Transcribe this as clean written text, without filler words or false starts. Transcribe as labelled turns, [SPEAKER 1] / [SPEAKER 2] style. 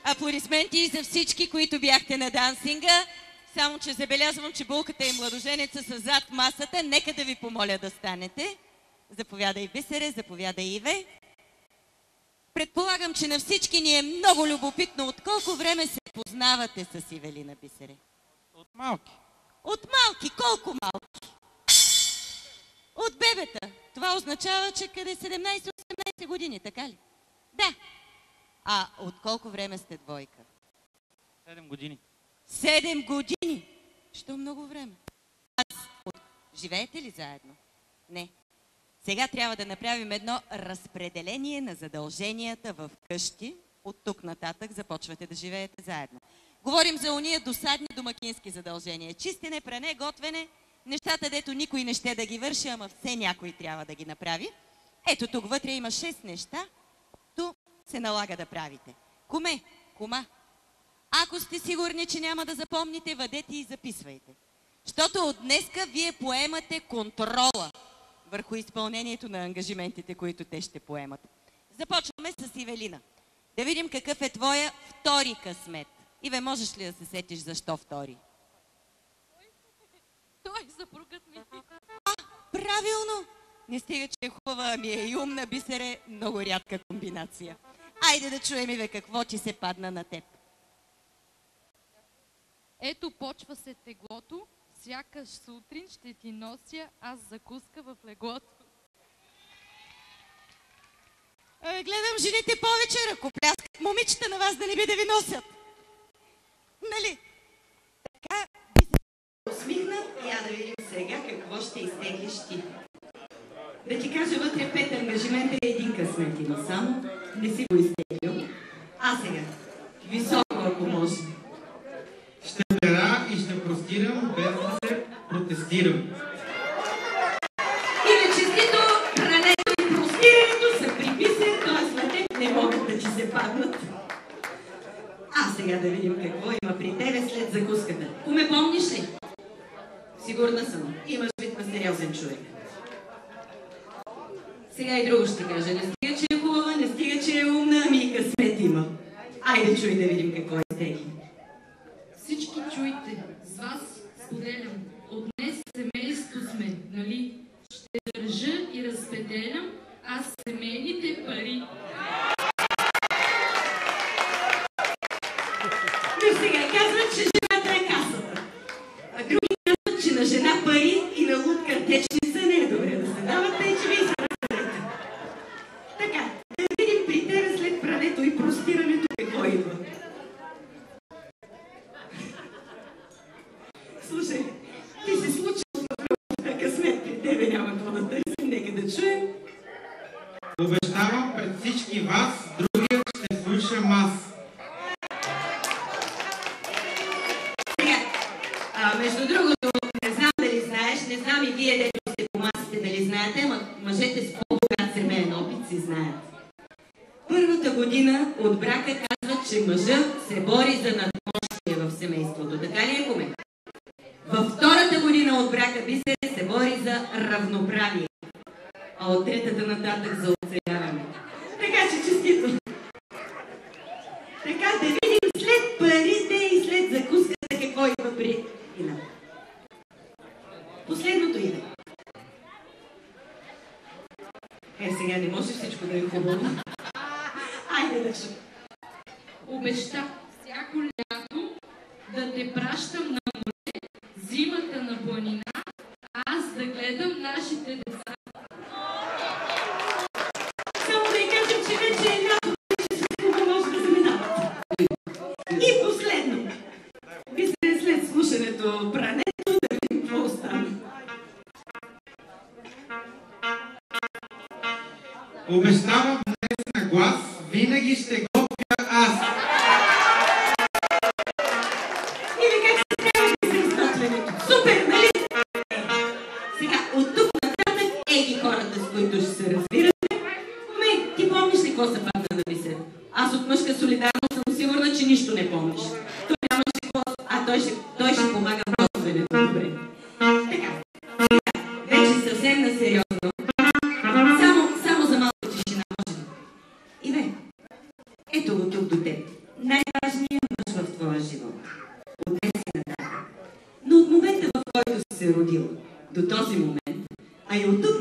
[SPEAKER 1] Аплодисменти за всички, които бяхте на дансинга. Само, че забелязвам, че булката и младоженеца са зад масата. Нека да ви помоля да станете. Заповядай, Бисере, заповядай, Иве. Предполагам, че на всички ни е много любопитно от колко време се познавате с Ивелина, Бисере.
[SPEAKER 2] От малки.
[SPEAKER 1] От малки? Колко малки? От бебета. Това означава, че къде 17-18 години, така ли? Да. А от колко време сте двойка?
[SPEAKER 2] 7 години.
[SPEAKER 1] 7 години? Що много време? Живеете ли заедно? Не. Сега трябва да направим едно разпределение на задълженията в къщи. От тук нататък започвате да живеете заедно. Говорим за уния досадни домакински задължения. Чистене, пране, готвене, нещата, дето никой не ще да ги върши, ама все някой трябва да ги направи. Ето тук вътре има 6 неща, то се налага да правите. Куме, кума, ако сте сигурни, че няма да запомните, въдете и записвайте. Защото от днеска вие поемате контрола върху изпълнението на ангажиментите, които те ще поемат. Започваме с Ивелина. Да видим какъв е твоя втори късмет. Иве, можеш ли да се сетиш защо втори?
[SPEAKER 3] Той съпругът ми.
[SPEAKER 1] Правилно! Не стига, че е хубава, ами е и умна, Бисере, много рядка комбинация. Айде да чуем, Иве, какво ти се падна на теб.
[SPEAKER 3] Ето почва се теглото, сякаш сутрин ще ти нося аз закуска в леглото.
[SPEAKER 1] Гледам жените повече ръкопляскат, момичета на вас да не би да ви носят. Нали? Така би се усмихнат и я да видим сега какво ще изтеглиш ти. Да ти кажа, вътре 5 ангажимента и 1 късмет има само. Не си го изтеглил. А сега, високо ако може.
[SPEAKER 4] Ще бера и ще простирам, без да се протестирам.
[SPEAKER 1] И честито, прането и простирането са при Бисер, т.е. на теб не могат да ти се паднат. А сега да видим какво има при тебе след закуската. Куме, помниш ли? Сигурна съм. Имаш вид на сериозен човек. Сега и друго ще кажа. Не стига, че е хубава, не стига, че е умна, ами и късмет има. Айде чуй да видим какво е стегли.
[SPEAKER 3] Всички чуйте, с вас споделям. От днес семейство сме, нали? Ще държа и разпределям аз семейните пари.
[SPEAKER 1] Но сега казват, че жената е касата. А други казват, че на жена пари и на лудка течница не е добре да се дават, тъй че ви се разпределите. Така, да видим при тебе след прането и простирането какво идва. Слушай, ти се случи вие, дето сте по масите, дали знаете, ама мъжете с по-богат семейен опит си знаят. Първата година от брака казват, че мъжът се бори за надмощие в семейството. Така ли е, куме? Във втората година от брака Бисере се бори за равноправие, а от третата нататък за оцеляване. Така че честито! Така да видим след парите и след закуската какво идва при Ина. Последното иде. Сега не може всичко да е хубаво. Айде да чу.
[SPEAKER 3] Обеща всяко лято да те пращам на море, зимата на планина, аз да гледам нашите деца.
[SPEAKER 1] Само да й кажем, че вече е лято, че всичко може да заминават. И последно. Мисля, след слушането прането, да видим какво остане.
[SPEAKER 4] Обещавам днес на глас, винаги ще готвя аз.
[SPEAKER 1] Или как се трябва да се изготвянето? Супер, нали? Сега, от тук нататък, ги хората, с които ще се разбирате. Ти помниш ли какво се падна да ви се? Аз от мъжка солидарност съм сигурна, че нищо не помниш. Той нямаше какво... той ще помага в готвянето. Добре. Така, сега, вече съвсем насериозно. Само за малко тишина, може ли? Иве, ето го тук до теб. Най-важният мъж в твоя живот. От днес и нататък. Но от момента, в който си се родила, до този момент, а и от тук